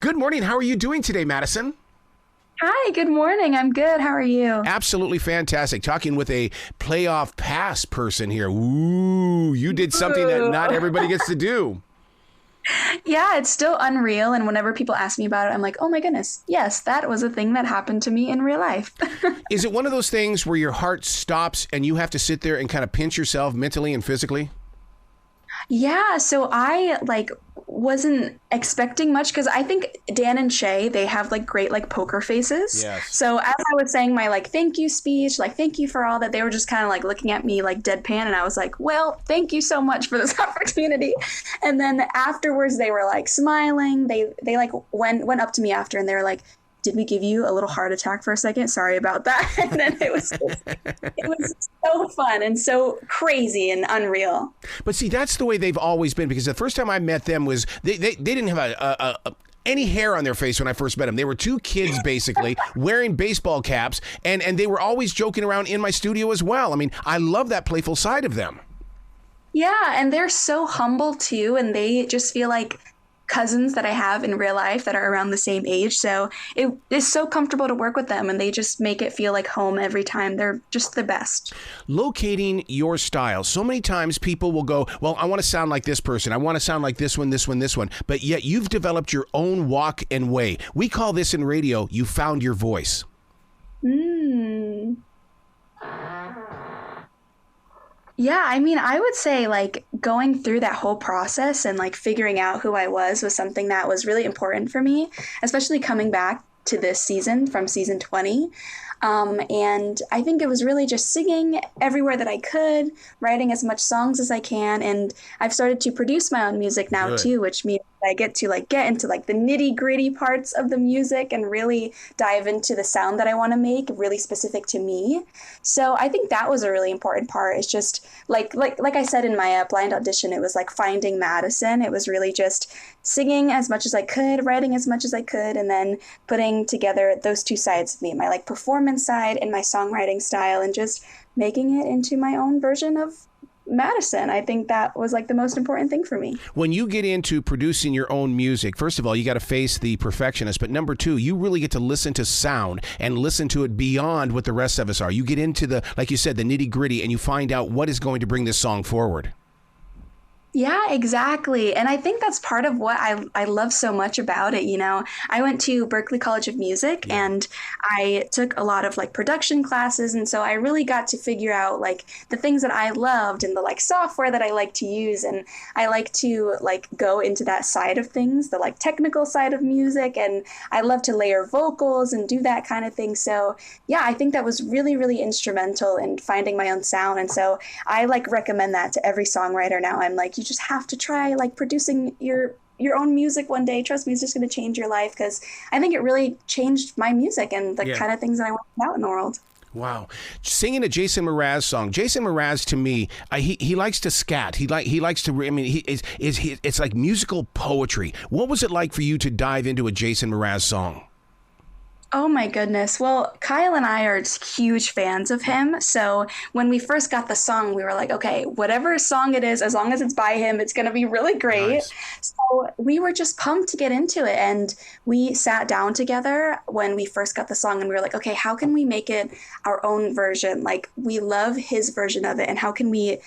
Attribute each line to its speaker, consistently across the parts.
Speaker 1: Good morning. How are you doing today, Madison?
Speaker 2: Hi, good morning. I'm good. How are you?
Speaker 1: Absolutely fantastic. Talking with a playoff pass person here. Ooh, you did something that not everybody gets to do.
Speaker 2: Yeah, it's still unreal. And whenever people ask me about it, I'm like, oh my goodness. Yes, that was a thing that happened to me in real life.
Speaker 1: Is it one of those things where your heart stops and you have to sit there and kind of pinch yourself mentally and physically?
Speaker 2: Yeah, so I wasn't expecting much because I think Dan and Shay, they have great poker faces.
Speaker 1: Yes.
Speaker 2: So as I was saying my thank you speech, thank you for all that, they were just kind of looking at me deadpan, and I was like, well, thank you so much for this opportunity. And then afterwards they were smiling. They went up to me after and they were like, did we give you a little heart attack for a second? Sorry about that. And then it was so fun and so crazy and unreal.
Speaker 1: But see, that's the way they've always been, because the first time I met them was they didn't have any hair on their face when I first met them. They were two kids, basically, wearing baseball caps, and they were always joking around in my studio as well. I mean, I love that playful side of them.
Speaker 2: Yeah, and they're so humble, too, and they just feel like cousins that I have in real life that are around the same age. So it is so comfortable to work with them, and they just make it feel like home every time. They're just the best.
Speaker 1: Locating your style. So many times people will go, well, I want to sound like this person. I want to sound like this one, this one, this one. But yet you've developed your own walk and way. We call this in radio, you found your voice.
Speaker 2: Yeah, I mean, I would say going through that whole process and figuring out who I was something that was really important for me, especially coming back to this season from season 20. And I think it was really just singing everywhere that I could, writing as much songs as I can. And I've started to produce my own music now, too, which means I get to get into the nitty gritty parts of the music and really dive into the sound that I want to make, really specific to me. So I think that was a really important part. It's just like I said in my blind audition, it was finding Madison. It was really just singing as much as I could, writing as much as I could, and then putting together those two sides of me, my performance side and my songwriting style, and just making it into my own version of Madison. I think that was the most important thing for me.
Speaker 1: When you get into producing your own music, first of all, you got to face the perfectionist. But number two, you really get to listen to sound and listen to it beyond what the rest of us are. You get into the, like you said, the nitty gritty, and you find out what is going to bring this song forward.
Speaker 2: Yeah, exactly. And I think that's part of what I love so much about it. I went to Berklee College of Music, and I took a lot of production classes. And so I really got to figure out the things that I loved and the software that I like to use. And I like to go into that side of things, the technical side of music. And I love to layer vocals and do that kind of thing. So yeah, I think that was really, really instrumental in finding my own sound. And so I recommend that to every songwriter now. I'm you just have to try producing your own music one day. Trust me, it's just going to change your life, because I think it really changed my music and the kind of things that I want out in the world.
Speaker 1: Wow. Singing a Jason Mraz song. Jason Mraz, to me, he likes to scat. He likes to, I mean, it's like musical poetry. What was it like for you to dive into a Jason Mraz song?
Speaker 2: Oh my goodness. Well, Kyle and I are huge fans of him. So when we first got the song, we were like, okay, whatever song it is, as long as it's by him, it's going to be really great. Nice. So we were just pumped to get into it. And we sat down together when we first got the song, and we were like, okay, how can we make it our own version? We love his version of it. And how can we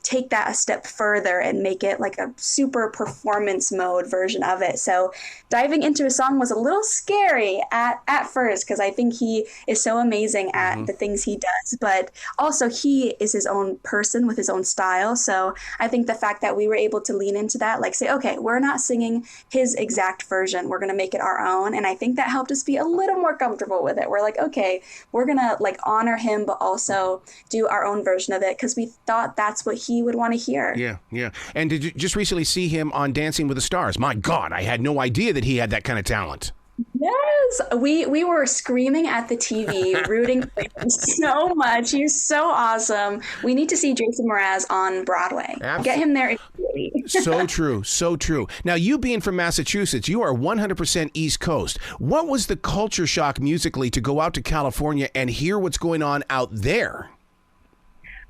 Speaker 2: take that a step further and make it a super performance mode version of it? So diving into a song was a little scary at first, because I think he is so amazing at the things he does, but also he is his own person with his own style. So I think the fact that we were able to lean into that, say, okay, we're not singing his exact version, we're going to make it our own. And I think that helped us be a little more comfortable with it. We're okay, we're going to honor him, but also do our own version of it, because we thought that's what he would want to hear.
Speaker 1: Yeah. And did you just recently see him on Dancing with the Stars? My God, I had no idea that he had that kind of talent.
Speaker 2: Yes, we were screaming at the TV, rooting for him so much. He's so awesome. We need to see Jason Mraz on Broadway. Absolutely. Get him there immediately.
Speaker 1: So true. Now, you being from Massachusetts, you are 100% East Coast. What was the culture shock musically to go out to California and hear what's going on out there?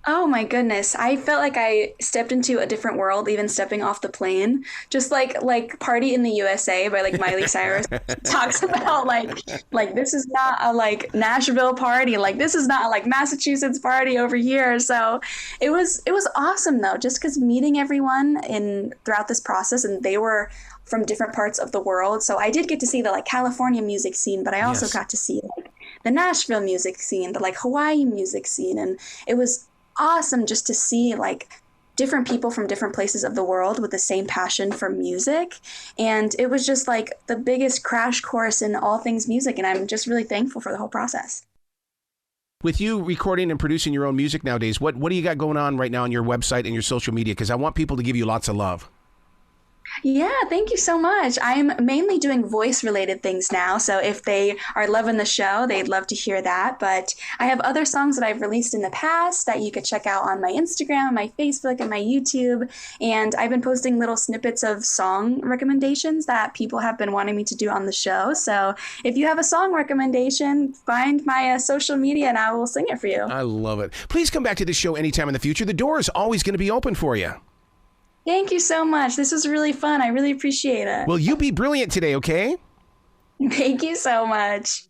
Speaker 2: Oh my goodness. I felt like I stepped into a different world even stepping off the plane. Just like Party in the USA by like Miley Cyrus talks about like this is not a like Nashville party. Like this is not a like Massachusetts party over here. So it was awesome though, just because meeting everyone in throughout this process, and they were from different parts of the world. So I did get to see the like California music scene, but I also
Speaker 1: Yes.
Speaker 2: got to see like the Nashville music scene, the like Hawaii music scene, and it was awesome just to see like different people from different places of the world with the same passion for music. And it was just like the biggest crash course in all things music. And I'm just really thankful for the whole process.
Speaker 1: With you recording and producing your own music nowadays, what do you got going on right now on your website and your social media? Because I want people to give you lots of love.
Speaker 2: Yeah, thank you so much. I'm mainly doing voice related things now. So if they are loving the show, they'd love to hear that. But I have other songs that I've released in the past that you could check out on my Instagram, my Facebook, and my YouTube. And I've been posting little snippets of song recommendations that people have been wanting me to do on the show. So if you have a song recommendation, find my social media and I will sing it for you.
Speaker 1: I love it. Please come back to this show anytime in the future. The door is always going to be open for you.
Speaker 2: Thank you so much. This was really fun. I really appreciate it.
Speaker 1: Well, you be brilliant today, okay?
Speaker 2: Thank you so much.